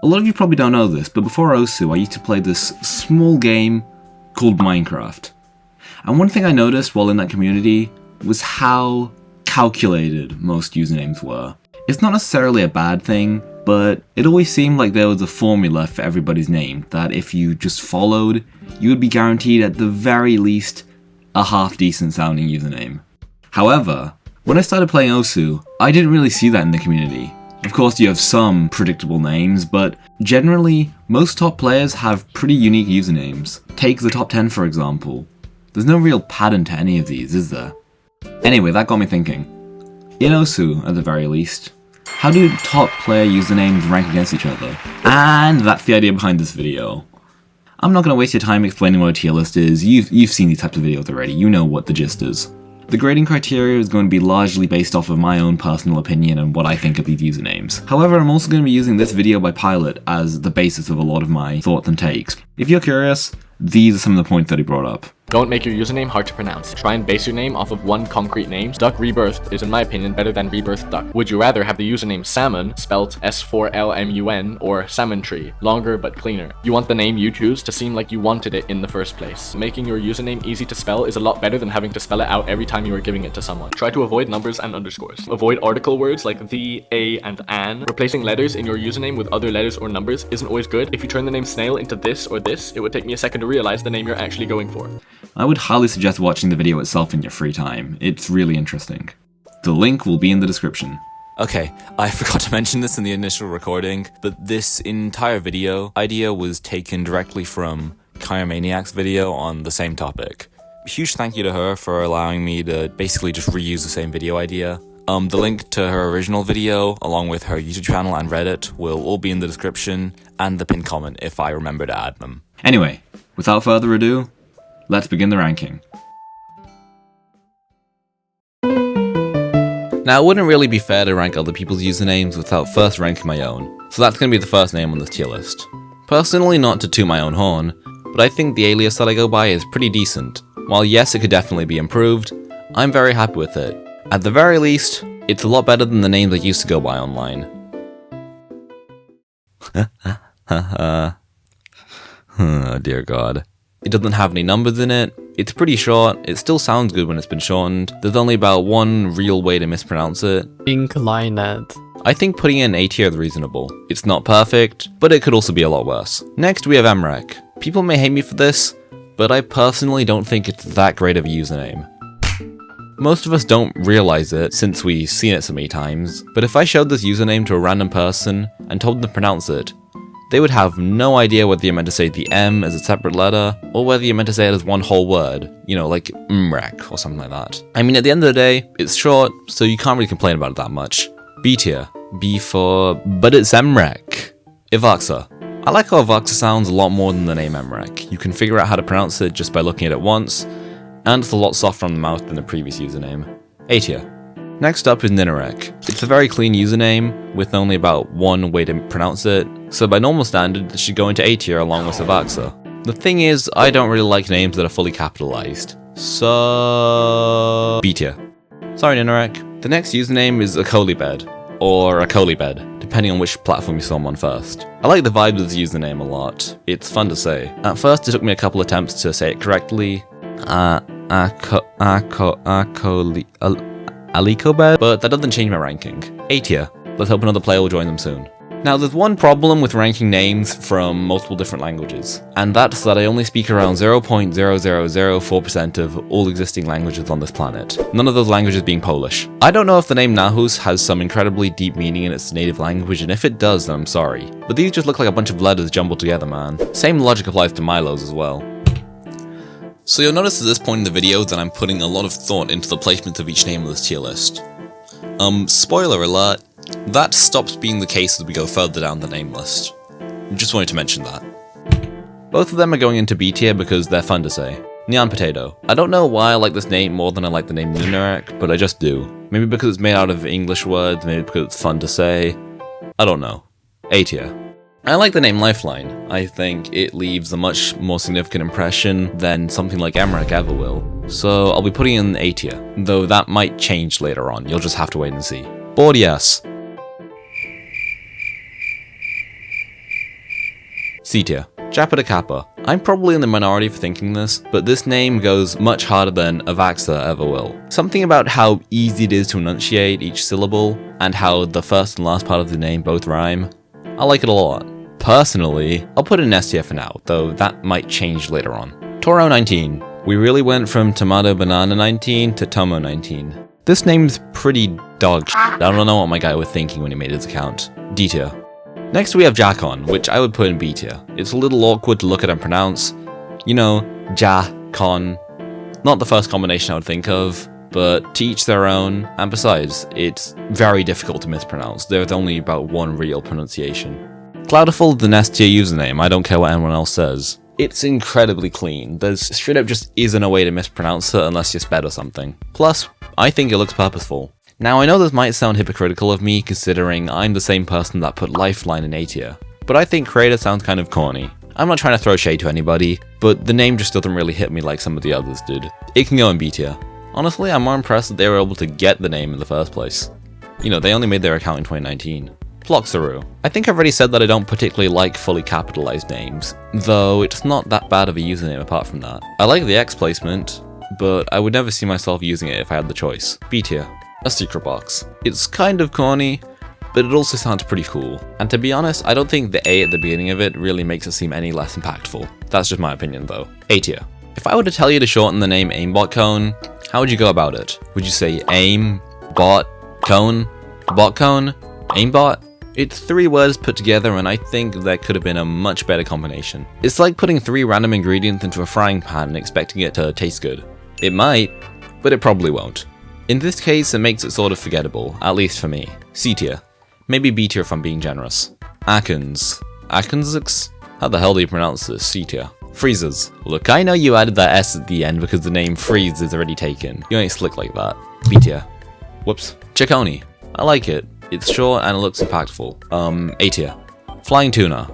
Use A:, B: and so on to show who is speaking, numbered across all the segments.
A: A lot of you probably don't know this, but before Osu, I used to play this small game called Minecraft. And one thing I noticed while in that community was how calculated most usernames were. It's not necessarily a bad thing, but it always seemed like there was a formula for everybody's name that if you just followed, you would be guaranteed at the very least a half-decent sounding username. However, when I started playing Osu, I didn't really see that in the community. Of course, you have some predictable names, but generally, most top players have pretty unique usernames. Take the top 10 for example. There's no real pattern to any of these, is there? Anyway, that got me thinking. In Osu, at the very least, how do top player usernames rank against each other? And that's the idea behind this video. I'm not going to waste your time explaining what a tier list is. You've seen these types of videos already, you know what the gist is. The grading criteria is going to be largely based off of my own personal opinion and what I think of these usernames. However, I'm also going to be using this video by Pilot as the basis of a lot of my thoughts and takes. If you're curious, these are some of the points that he brought up.
B: Don't make your username hard to pronounce. Try and base your name off of one concrete name. Duck Rebirthed is in my opinion better than Rebirth Duck. Would you rather have the username Salmon, spelt S4LMUN, or Salmon Tree, longer but cleaner? You want the name you choose to seem like you wanted it in the first place. Making your username easy to spell is a lot better than having to spell it out every time you are giving it to someone. Try to avoid numbers and underscores. Avoid article words like the, a, and an. Replacing letters in your username with other letters or numbers isn't always good. If you turn the name Snail into this or this, it would take me a second to realize the name you're actually going for.
A: I would highly suggest watching the video itself in your free time. It's really interesting. The link will be in the description.
C: Okay, I forgot to mention this in the initial recording, but this entire video idea was taken directly from Kyromaniac's video on the same topic. Huge thank you to her for allowing me to basically just reuse the same video idea. The link to her original video, along with her YouTube channel and Reddit, will all be in the description, and the pinned comment if I remember to add them.
A: Anyway, without further ado, let's begin the ranking. Now, it wouldn't really be fair to rank other people's usernames without first ranking my own, so that's going to be the first name on this tier list. Personally, not to toot my own horn, but I think the alias that I go by is pretty decent. While yes, it could definitely be improved, I'm very happy with it. At the very least, it's a lot better than the names I used to go by online. Oh dear god. It doesn't have any numbers in it, it's pretty short, it still sounds good when it's been shortened, there's only about one real way to mispronounce it.
D: Inclined.
A: I think putting it in A tier is reasonable. It's not perfect, but it could also be a lot worse. Next we have Emrek. People may hate me for this, but I personally don't think it's that great of a username. Most of us don't realize it since we've seen it so many times, but if I showed this username to a random person and told them to pronounce it, they would have no idea whether you're meant to say the M as a separate letter, or whether you're meant to say it as one whole word, you know, like Mrek or something like that. I mean, at the end of the day, it's short, so you can't really complain about it that much. B tier. B for, but it's Emrek. Ivaxa. I like how Ivaxa sounds a lot more than the name Emrek. You can figure out how to pronounce it just by looking at it once, and it's a lot softer on the mouth than the previous username. A tier. Next up is Ninarek. It's a very clean username, with only about one way to pronounce it, so by normal standard it should go into A tier along with Ivaxa. The thing is, I don't really like names that are fully capitalized, so B tier. Sorry Ninarek. The next username is Akolibed, or Akolibed, depending on which platform you saw him on first. I like the vibe of this username a lot, it's fun to say. At first it took me a couple attempts to say it correctly, Alikobed, but that doesn't change my ranking. A tier. Let's hope another player will join them soon. Now, there's one problem with ranking names from multiple different languages, and that's that I only speak around 0.0004% of all existing languages on this planet, none of those languages being Polish. I don't know if the name Nahus has some incredibly deep meaning in its native language, and if it does, then I'm sorry. But these just look like a bunch of letters jumbled together, man. Same logic applies to Milo's as well. So you'll notice at this point in the video that I'm putting a lot of thought into the placement of each name on this tier list. Spoiler alert, that stops being the case as we go further down the name list. Just wanted to mention that. Both of them are going into B tier because they're fun to say. Nyan Potato. I don't know why I like this name more than I like the name Ninarek, but I just do. Maybe because it's made out of English words, maybe because it's fun to say. I don't know. A tier. I like the name Lifeline. I think it leaves a much more significant impression than something like Emrek ever will. So I'll be putting in A tier, though that might change later on, you'll just have to wait and see. Bordias. C tier. Jappa da Kappa. I'm probably in the minority for thinking this, but this name goes much harder than Avaxa ever will. Something about how easy it is to enunciate each syllable, and how the first and last part of the name both rhyme. I like it a lot. Personally, I'll put it in S tier for now, though that might change later on. Toro 19. We really went from Tomato Banana 19 to Tomo 19. This name's pretty dog shit. I don't know what my guy was thinking when he made his account. D tier. Next we have Jakon, which I would put in B tier. It's a little awkward to look at and pronounce. You know, Ja-con. Not the first combination I would think of, but to each their own, and besides, it's very difficult to mispronounce. There's only about one real pronunciation. Cloudiful is an S tier username, I don't care what anyone else says. It's incredibly clean. There's straight up just isn't a way to mispronounce it unless you sped or something. Plus, I think it looks purposeful. Now I know this might sound hypocritical of me considering I'm the same person that put Lifeline in A tier, but I think Creator sounds kind of corny. I'm not trying to throw shade to anybody, but the name just doesn't really hit me like some of the others did. It can go in B tier. Honestly, I'm more impressed that they were able to get the name in the first place. You know, they only made their account in 2019. Ploxaru. I think I've already said that I don't particularly like fully capitalized names, though it's not that bad of a username apart from that. I like the X placement, but I would never see myself using it if I had the choice. B tier. A secret box. It's kind of corny, but it also sounds pretty cool. And to be honest, I don't think the A at the beginning of it really makes it seem any less impactful. That's just my opinion though. A tier. If I were to tell you to shorten the name Aimbot Cone, how would you go about it? Would you say aim, bot, cone, bot cone, aimbot? It's 3 words put together and I think there could have been a much better combination. It's like putting 3 random ingredients into a frying pan and expecting it to taste good. It might, but it probably won't. In this case, it makes it sort of forgettable, at least for me. C tier. Maybe B tier if I'm being generous. Akens. Akensix? How the hell do you pronounce this? C tier. Freezes. Look, I know you added that S at the end because the name Freeze is already taken. You ain't slick like that. B tier. Whoops. Ciccone. I like it. It's short and it looks impactful. A tier. Flying Tuna.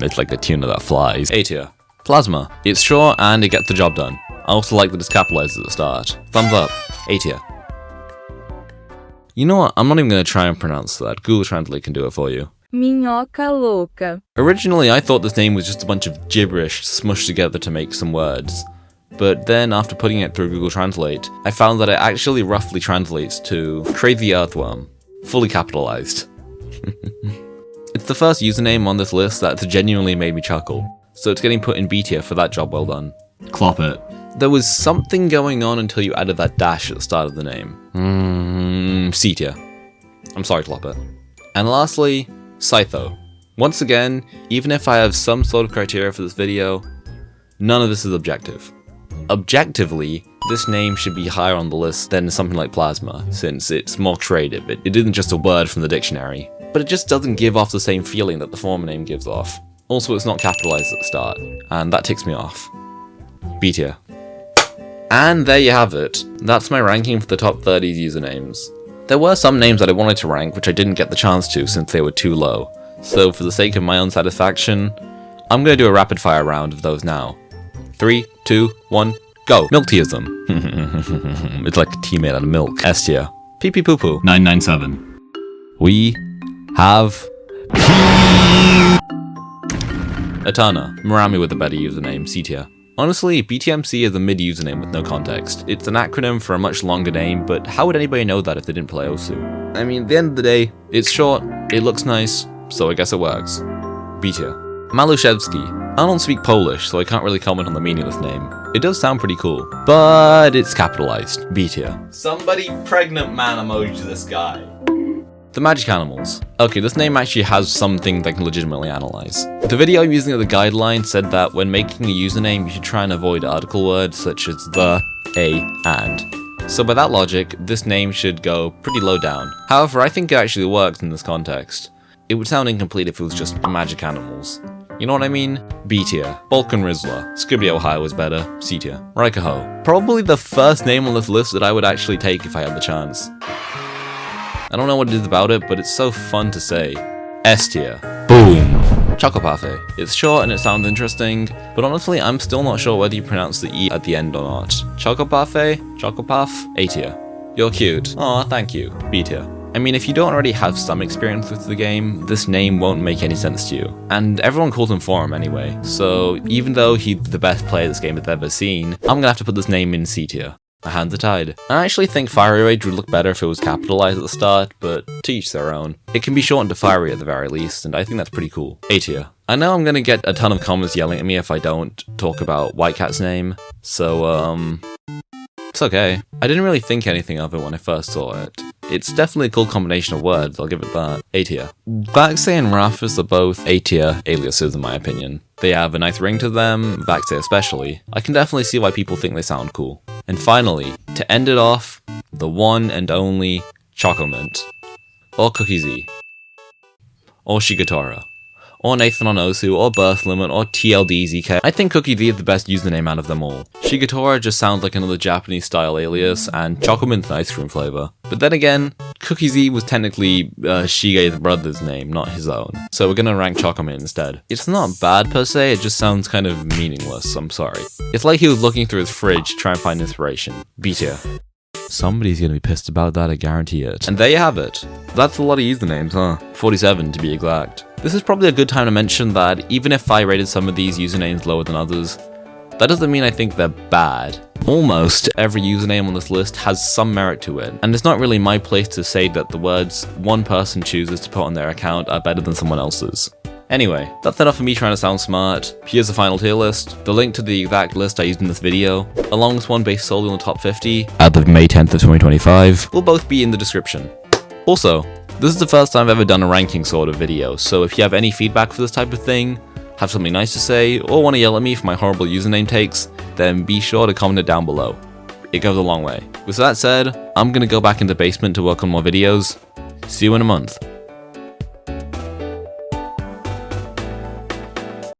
A: It's like the tuna that flies. A tier. Plasma. It's short and it gets the job done. I also like that it's capitalized at the start. Thumbs up. A tier. You know what? I'm not even going to try and pronounce that. Google Translate can do it for you.
D: Minhoca louca.
A: Originally, I thought this name was just a bunch of gibberish smushed together to make some words. But then, after putting it through Google Translate, I found that it actually roughly translates to Crazy Earthworm. Fully capitalized. It's the first username on this list that's genuinely made me chuckle, so it's getting put in B tier for that job well done. Clop it. There was something going on until you added that dash at the start of the name. C tier. I'm sorry, Clop it. And lastly, Scytho. Once again, even if I have some sort of criteria for this video, none of this is objective. Objectively, this name should be higher on the list than something like Plasma, since it's more creative. It isn't just a word from the dictionary, but it just doesn't give off the same feeling that the former name gives off. Also, it's not capitalized at the start, and that ticks me off. B tier. And there you have it. That's my ranking for the top 30 usernames. There were some names that I wanted to rank which I didn't get the chance to since they were too low, so for the sake of my own satisfaction, I'm going to do a rapid fire round of those now. 3, 2, 1, go! Milk Teaism. It's like a tea made out of milk. S tier. Pee Pee Poo Poo. 997. We have Etana. Murami with a better username. C tier. Honestly, BTMC is a mid username with no context. It's an acronym for a much longer name, but how would anybody know that if they didn't play Osu? I mean, at the end of the day, it's short, it looks nice, so I guess it works. B tier. Maluszewski. I don't speak Polish, so I can't really comment on the meaning of this name. It does sound pretty cool, but it's capitalized. B tier. Somebody pregnant man emoji this guy. The Magic Animals. Okay, this name actually has something that I can legitimately analyze. The video I'm using as a guideline said that when making a username, you should try and avoid article words such as the, a, and. So by that logic, this name should go pretty low down. However, I think it actually works in this context. It would sound incomplete if it was just Magic Animals. You know what I mean? B tier. Balkan Rizla. Scribbly Ohio was better. C tier. Raikaho. Probably the first name on this list that I would actually take if I had the chance. I don't know what it is about it, but it's so fun to say. S tier. Boom. Chocoparfait. It's short and it sounds interesting, but honestly, I'm still not sure whether you pronounce the E at the end or not. Chocoparfait? Chocopuff? A tier. You're cute. Aw, thank you. B tier. I mean, if you don't already have some experience with the game, this name won't make any sense to you. And everyone calls him Forum anyway, so even though he's the best player this game has ever seen, I'm gonna have to put this name in C tier. My hands are tied. I actually think Fiery Rage would look better if it was capitalized at the start, but to each their own. It can be shortened to Fiery at the very least, and I think that's pretty cool. A tier. I know I'm gonna get a ton of comments yelling at me if I don't talk about White Cat's name, so it's okay. I didn't really think anything of it when I first saw it. It's definitely a cool combination of words, I'll give it that. A tier. Vaxei and Rafis are both A tier aliases in my opinion. They have a nice ring to them, Vaxei especially. I can definitely see why people think they sound cool. And finally, to end it off, the one and only Chocomint. Or Cookie Z. Or Shigatara. Or Nathan on Osu, or Birth Limit, or TLDZK. I think Cookie Z is the best username out of them all. Shigatara just sounds like another Japanese style alias, and Chocomint's an ice cream flavor. But then again, Cookie Z was technically Shige's brother's name, not his own. So we're gonna rank Chocomint instead. It's not bad per se, it just sounds kind of meaningless, I'm sorry. It's like he was looking through his fridge to try and find inspiration. B tier. Somebody's gonna be pissed about that, I guarantee it. And there you have it. That's a lot of usernames, huh? 47 to be exact. This is probably a good time to mention that even if I rated some of these usernames lower than others, that doesn't mean I think they're bad. Almost every username on this list has some merit to it, and it's not really my place to say that the words one person chooses to put on their account are better than someone else's. Anyway, that's enough of me trying to sound smart. Here's the final tier list, the link to the exact list I used in this video, along with one based solely on the top 50, as of May 10th of 2025, will both be in the description. Also, this is the first time I've ever done a ranking sort of video, so if you have any feedback for this type of thing, have something nice to say, or want to yell at me for my horrible username takes, then be sure to comment it down below. It goes a long way. With that said, I'm gonna go back into the basement to work on more videos. See you in a month.